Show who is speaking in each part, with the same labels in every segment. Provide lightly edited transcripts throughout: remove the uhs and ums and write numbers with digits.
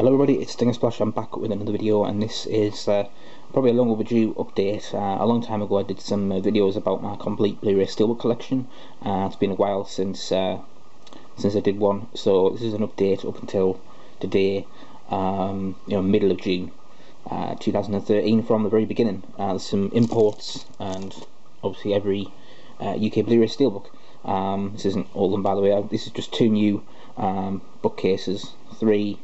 Speaker 1: Hello everybody, it's Stinger Splash. I'm back with another video, and this is probably a long overdue update. A long time ago I did some videos about my complete Bluray Steelbook collection. It's been a while since I did one, so this is an update up until today, middle of June 2013, from the very beginning. There's some imports and obviously every UK Bluray Steelbook. This isn't all of them, by the way. This is just two new bookcases, three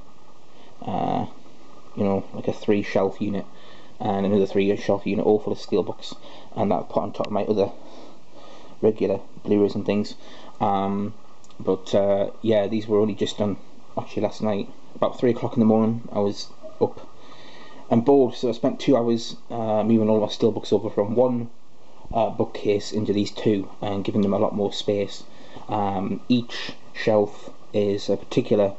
Speaker 1: like a 3 shelf unit and another 3 shelf unit, all full of steelbooks, and that I put on top of my other regular Blu-rays and things. Yeah, these were only just done actually last night, about 3 o'clock in the morning. I was up and bored, so I spent 2 hours moving all my steelbooks over from one bookcase into these two and giving them a lot more space. Each shelf is a particular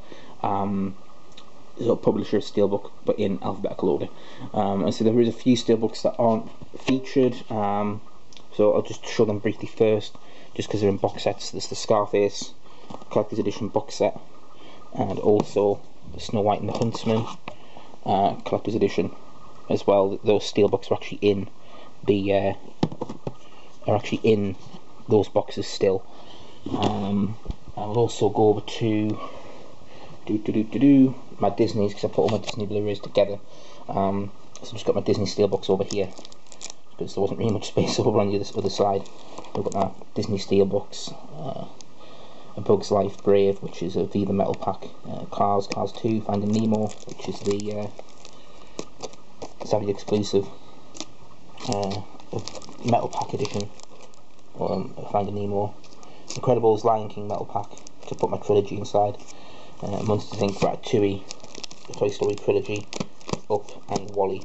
Speaker 1: publisher steelbook, but in alphabetical order. And so there is a few steelbooks that aren't featured, so I'll just show them briefly first, just because they're in box sets. There's the Scarface Collector's Edition box set, and also the Snow White and the Huntsman Collector's Edition as well. Those steelbooks are actually in the those boxes still. I'll also go over to my Disney's, because I put all my Disney Blu-rays together. So I've just got my Disney Steelbooks over here, because there wasn't really much space over on the other side. I've got my Disney Steelbooks, A Bug's Life Brave, which is a Viva Metal Pack, Cars 2, Finding Nemo, which is the Savvy exclusive Metal Pack edition, Finding Nemo, Incredibles Lion King Metal Pack to put my trilogy inside. Monsters Inc. Ratatouille, the Toy Story trilogy, Up, and Wally.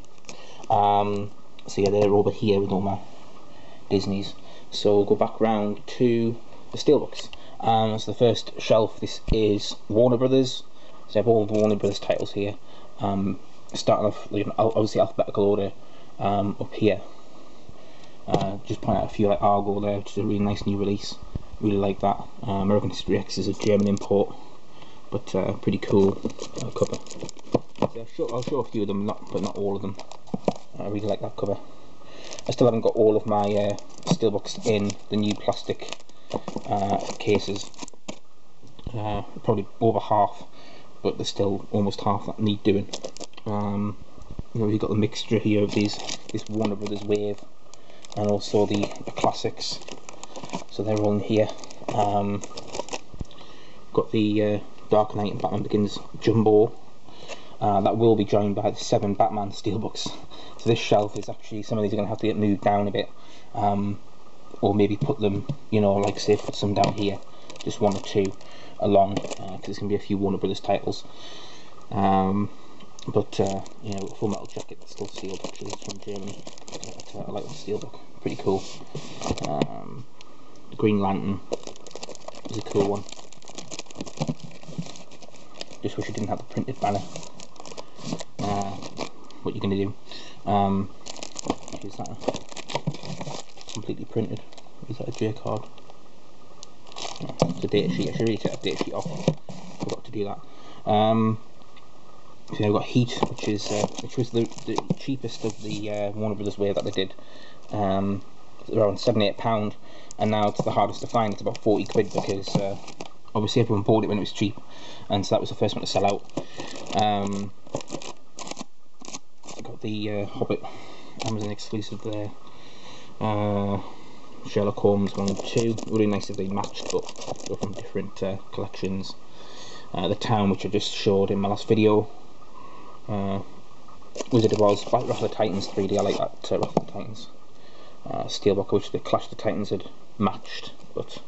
Speaker 1: So yeah, they're over here with all my Disneys. So we'll go back round to the steelbooks. So the first shelf, this is Warner Brothers. So I have all the Warner Brothers titles here. Starting off, obviously alphabetical order, up here. Just point out a few, like Argo there, which is a really nice new release. Really like that. American History X is a German import, but pretty cool cover. So I'll show a few of them, but not all of them. I really like that cover. I still haven't got all of my steelbooks in the new plastic cases. Probably over half, but there's still almost half that need doing. You've got the mixture here of this Warner Brothers Wave, and also the classics. So they're all in here. Got the Dark Knight and Batman Begins Jumbo. That will be joined by the 7 Batman Steelbooks. So this shelf is actually, some of these are going to have to get moved down a bit, or maybe put them, like say put some down here, just 1 or 2 along, because there's going to be a few Warner Brothers titles. Full Metal Jacket that's still sealed, actually, it's from Germany. I like the steelbook, pretty cool. The Green Lantern is a cool one. Just wish I didn't have the printed banner. What you're going to do? Is that completely printed? Is that a J card? No, it's a data sheet. I should really take that data sheet off. Forgot to do that. So I've got Heat, which was the cheapest of the Warner Brothers Wave that they did. Around £78, and now it's the hardest to find. It's about 40 quid, because obviously everyone bought it when it was cheap, and so that was the first one to sell out. Got the Hobbit Amazon exclusive there. Sherlock Holmes 1 and 2. Really nice if they matched, but they're from different collections. The Town, which I just showed in my last video. Wizard of Oz, Wrath of the Titans 3D. I like that Wrath of the Titans steelbook, which the Clash of the Titans had matched, but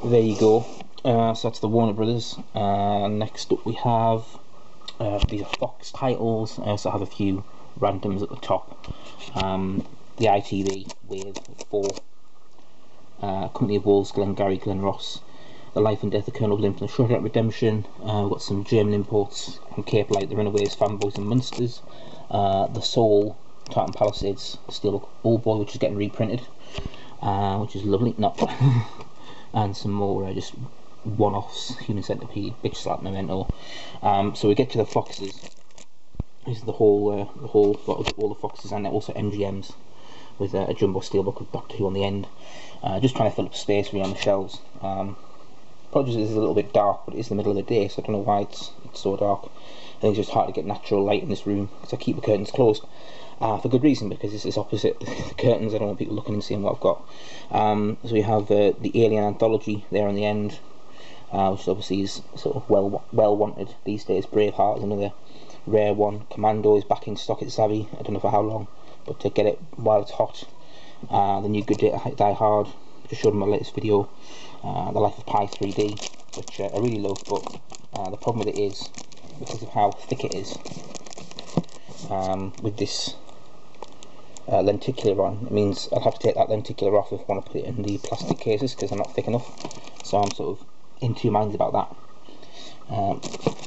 Speaker 1: there you go. So that's the Warner Brothers. Next up we have these are Fox titles. I also have a few randoms at the top. The ITV with 4, Company of Wolves, Glengarry, Glen Ross, The Life and Death of Colonel Blimp and the Shawshank Redemption. We've got some German imports from Cape Light, The Runaways, Fanboys and Munsters. The Soul, Tartan Palisades steelbook Old Boy, which is getting reprinted, which is lovely. And some more just one-offs, Human Centipede, Bitch Slap, Memento. So we get to the Foxes. This is the whole lot of all the Foxes, and also MGMs with a jumbo steelbook with Doctor Who on the end. Just trying to fill up space really on the shelves. Probably this is a little bit dark, but it is the middle of the day, so I don't know why it's so dark. I think it's just hard to get natural light in this room, because I keep the curtains closed. For good reason, because this is opposite the curtains. I don't want people looking and seeing what I've got. So we have the Alien Anthology there on the end, which obviously is sort of well wanted these days. Braveheart is another rare one. Commando is back in stock at Savvy. I don't know for how long, but to get it while it's hot. The new Good Day to Die Hard, just showed in my latest video. The Life of Pi 3D, which I really love, but the problem with it is, because of how thick it is, with this lenticular on, it means I'll have to take that lenticular off if I want to put it in the plastic cases, because they're not thick enough. So I'm sort of in two minds about that.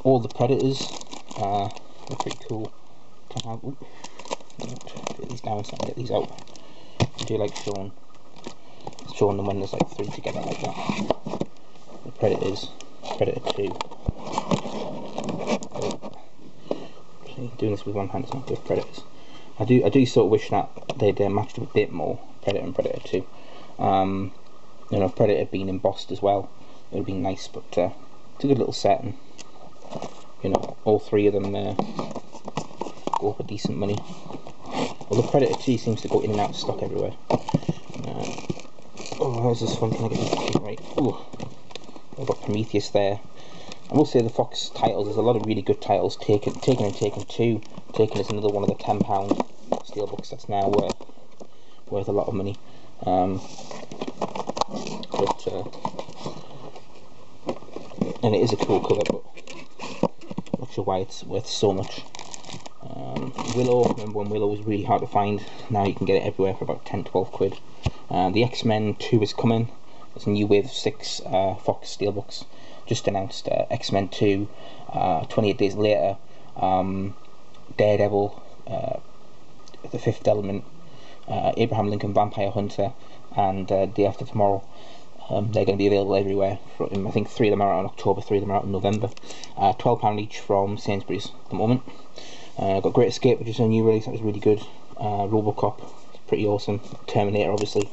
Speaker 1: All the Predators are pretty cool to have. Ooh, get these down so I can get these out. I do like showing them when there's like three together like that. The Predators, Predator 2. Doing this with one hand is not good. Predators. I do sort of wish that they'd matched up a bit more, Predator and Predator 2. You know, if Predator had been embossed as well, it would have been nice, but it's a good little set, and you know, all three of them go for decent money. Well, the Predator 2 seems to go in and out of stock everywhere. Oh, how's this one? Can I get this right? Oh, I've got Prometheus there. I will say the Fox titles, there's a lot of really good titles. Taken and Taken 2. Taken is another one of the £10 steelbooks that's now worth a lot of money. And it is a cool colour, but not sure why it's worth so much. Willow, remember when Willow was really hard to find? Now you can get it everywhere for about 10-12 quid. The X-Men 2 is coming. There's a new wave of 6 Fox steelbooks. Just announced X-Men 2, 28 days later, Daredevil, The Fifth Element, Abraham Lincoln Vampire Hunter, and Day After Tomorrow. They're going to be available everywhere. I think 3 of them are out in October, 3 of them are out in November. £12 each from Sainsbury's at the moment. Got Great Escape, which is a new release, that was really good. Robocop, pretty awesome. Terminator, obviously.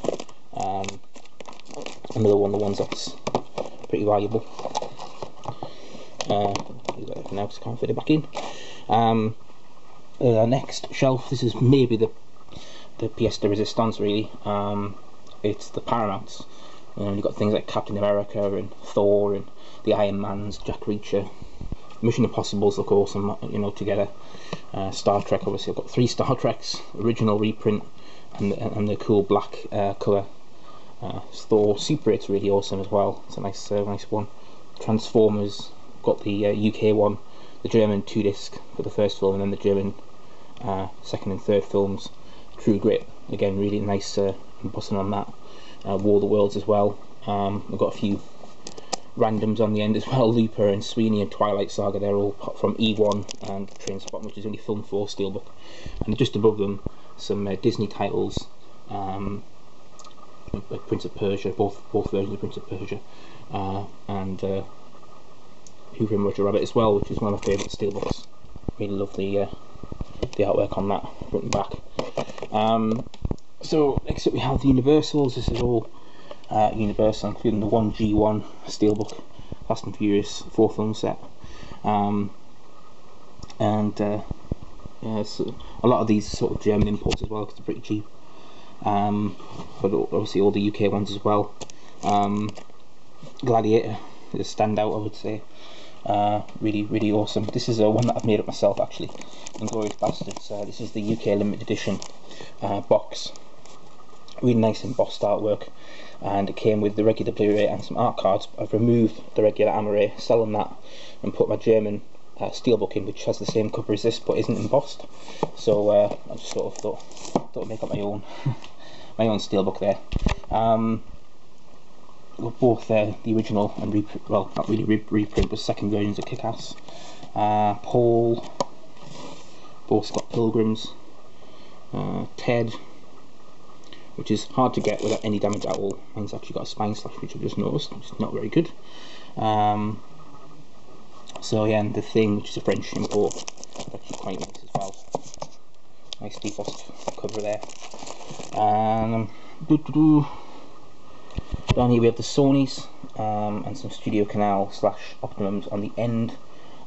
Speaker 1: Another one of the ones that's pretty valuable. For now, because I can't fit it back in. Next shelf, this is maybe the Fiesta Resistance, really. It's the Paramounts. You've got things like Captain America and Thor and the Iron Mans, Jack Reacher. Mission Impossibles look awesome, you know, together. Star Trek, obviously I've got 3 Star Treks, original reprint, and the cool black colour. Thor Super 8's really awesome as well. It's a nice one. Transformers, got the UK one, the German 2-disc for the first film, and then the German second and third films. True Grit, again, really nice embossing on that. War of the Worlds as well. We've got a few randoms on the end as well. Looper and Sweeney and Twilight Saga, they're all from E1 and Trainspotting, which is only Film 4 steelbook. And just above them, some Disney titles, like Prince of Persia, both versions of Prince of Persia, and Who Framed Roger Rabbit as well, which is one of my favourite steelbooks. Really love the artwork on that, front and back. So next up we have the Universals. This is all Universal, including the 1G1 steelbook, Fast and Furious 4 film set. Yeah, so a lot of these are sort of German imports as well, because they're pretty cheap. But obviously all the UK ones as well. Gladiator is a standout, I would say. Really awesome. This is one that I've made up myself, actually. Inglourious Bastards. This is the UK limited edition box. Really nice embossed artwork, and it came with the regular Blu-ray and some art cards. I've removed the regular Amaray, selling that, and put my German steelbook in, which has the same cover as this but isn't embossed. So I just sort of thought I'd make up my own my own steelbook there. Both the original and reprint, well, not really reprint, but second versions of Kick-Ass. Paul, both Scott Pilgrims. Ted, which is hard to get without any damage at all. Mine's actually got a spine slash, which I've just noticed, which is not very good. So yeah, and the Thing, which is a French import, is actually quite nice as well. Nice defrost cover there. And down here we have the Sonys, and some Studio Canal / Optimums on the end.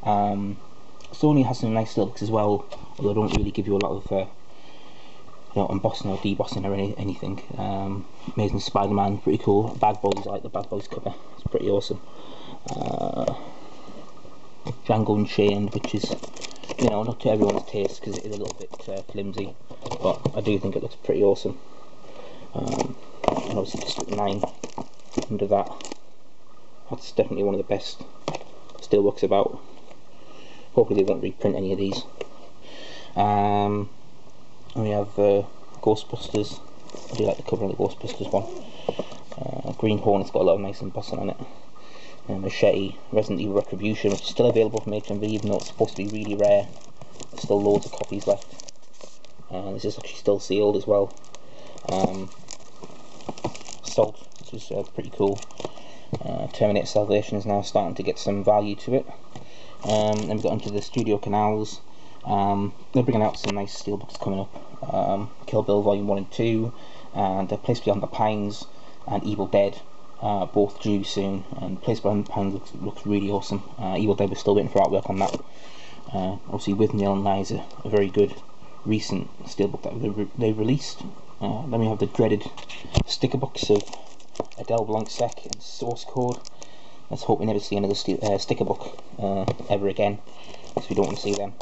Speaker 1: Sony has some nice steelbooks as well, although they don't really give you a lot of embossing or debossing or anything. Amazing Spider-Man, pretty cool. Bad Boys, I like the Bad Boys cover, it's pretty awesome. Django Unchained, which is, not to everyone's taste because it is a little bit flimsy, but I do think it looks pretty awesome. And obviously District 9 under that. That's definitely one of the best steelbooks about. Hopefully they won't reprint any of these. And we have Ghostbusters. I do like the cover of the Ghostbusters one. Green Hornet's got a lot of nice embossing on it. Machete, Resident Evil Retribution, which is still available from HMV, even though it's supposed to be really rare. There's still loads of copies left. This is actually still sealed as well. Salt, which is pretty cool. Terminator Salvation is now starting to get some value to it. Then we got into the Studio Canals. They're bringing out some nice steelbooks coming up. Kill Bill Volume 1 and 2, and Place Beyond the Pines and Evil Dead, both due soon. And Place Beyond the Pines looks really awesome. Evil Dead, we're still waiting for artwork on that. Obviously, With Neil and Liza, a very good recent steelbook that they've released. Then we have the dreaded sticker books of Adele Blanc-Sec and Source Code. Let's hope we never see another sticker book ever again, because we don't want to see them.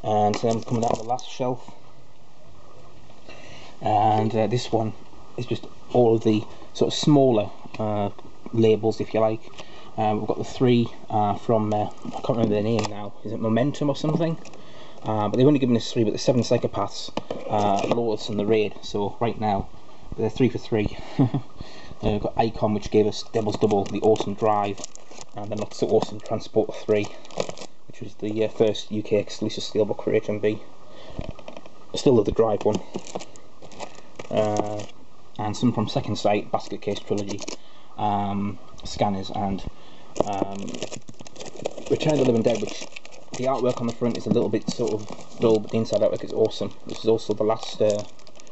Speaker 1: And so then coming out of the last shelf, and this one is just all of the sort of smaller labels, if you like. We've got the 3 from, I can't remember their name now, is it Momentum or something? But they've only given us 3, but the 7 Psychopaths, Lotus and the Raid, so right now they're 3 for 3. We've got Icon, which gave us Devil's Double, the Awesome Drive, and then Not So Awesome Transporter 3, which was the first UK exclusive steelbook for HMV. I still love the Drive one. And some from Second Sight, Basket Case Trilogy, Scanners, and Return of the Living Dead, which the artwork on the front is a little bit sort of dull, but the inside artwork is awesome. This is also the last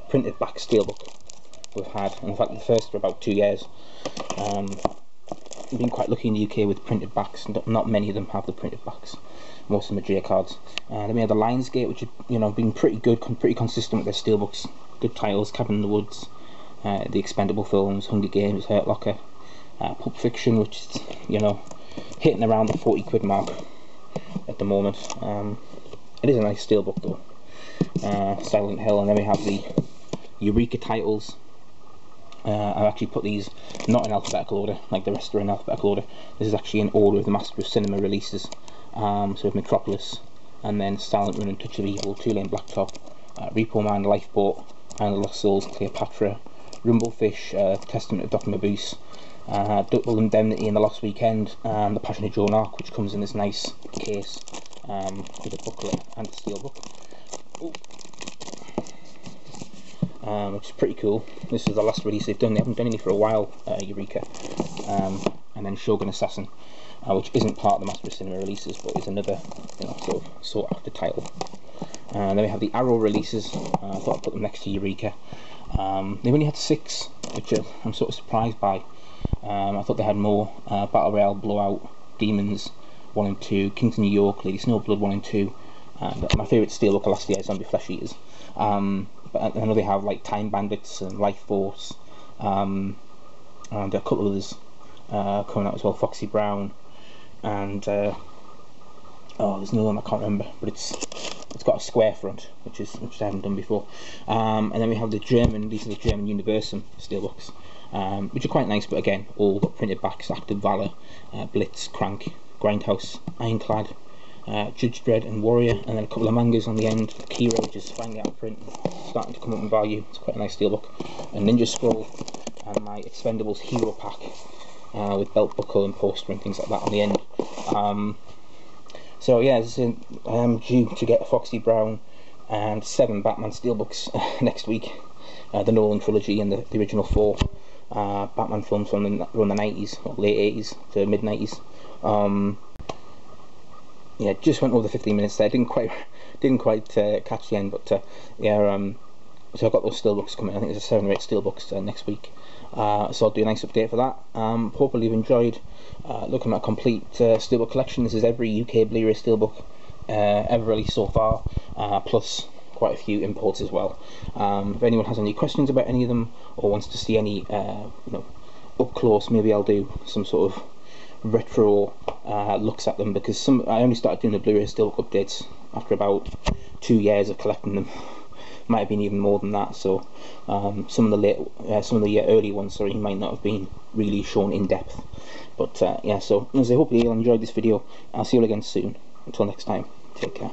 Speaker 1: printed back steelbook we've had, in fact the first for about 2 years. We've been quite lucky in the UK with printed backs. Not many of them have the printed backs. Most of them are J cards. Then we have the Lionsgate, which have been pretty good, pretty consistent with their steelbooks. Good titles: Cabin in the Woods, The Expendable Films, Hunger Games, Hurt Locker, Pulp Fiction, which is hitting around the 40 quid mark at the moment. It is a nice steelbook though. Silent Hill, and then we have the Eureka titles. I've actually put these not in alphabetical order like the rest are in alphabetical order. This is actually in order of the Master of Cinema releases. So we have Metropolis, and then Silent Run and Touch of Evil, Two Lane Blacktop, Repo Man, Lifeboat, and the Lost Souls, Cleopatra, Rumblefish, Testament of Dr. Mabuse, Double Indemnity in the Lost Weekend, and The Passion of Joan Arc, which comes in this nice case with a booklet and a steelbook. Which is pretty cool. This is the last release they've done. They haven't done any for a while, Eureka. And then Shogun Assassin, which isn't part of the Master of Cinema releases, but is another sort of sought after title. And then we have the Arrow releases. I thought I'd put them next to Eureka. They've only had 6, which I'm sort of surprised by. I thought they had more. Battle Royale, Blowout, Demons 1 and 2, Kings of New York, Lady Snowblood 1 and 2, and my favourite steelbook last year, Zombie Flesh Eaters. But I know they have like Time Bandits and Life Force, and a couple of others coming out as well. Foxy Brown, and there's another one I can't remember, but it's got a square front, which I haven't done before. And then we have these are the German Universum steelbooks, which are quite nice, but again, all got printed backs: Active Valor, Blitz, Crank, Grindhouse, Ironclad, Judge Dredd and Warrior, and then a couple of mangas on the end. Kira, which is finally out of print, starting to come up in value. It's quite a nice steelbook. A Ninja Scroll, and my Expendables Hero Pack with belt buckle and poster and things like that on the end. So yeah, I am due to get a Foxy Brown and 7 Batman steelbooks next week. The Nolan trilogy and the original 4. Batman films from the 90s or late 80s to mid 90s. Yeah, just went over the 15 minutes there. Didn't quite catch the end, but yeah. So I've got those steelbooks coming. I think there's 7 or 8 steelbooks next week. So I'll do a nice update for that. Hopefully you've enjoyed looking at a complete steelbook collection. This is every UK Bluray Steelbook ever released so far, plus quite a few imports as well. If anyone has any questions about any of them or wants to see any up close, maybe I'll do some sort of retro looks at them, because I only started doing the Bluray Steelbook updates after about 2 years of collecting them. Might have been even more than that. So some of the early ones, sorry, might not have been really shown in depth. But yeah, so as I hope you all enjoyed this video. I'll see you all again soon. Until next time, take care.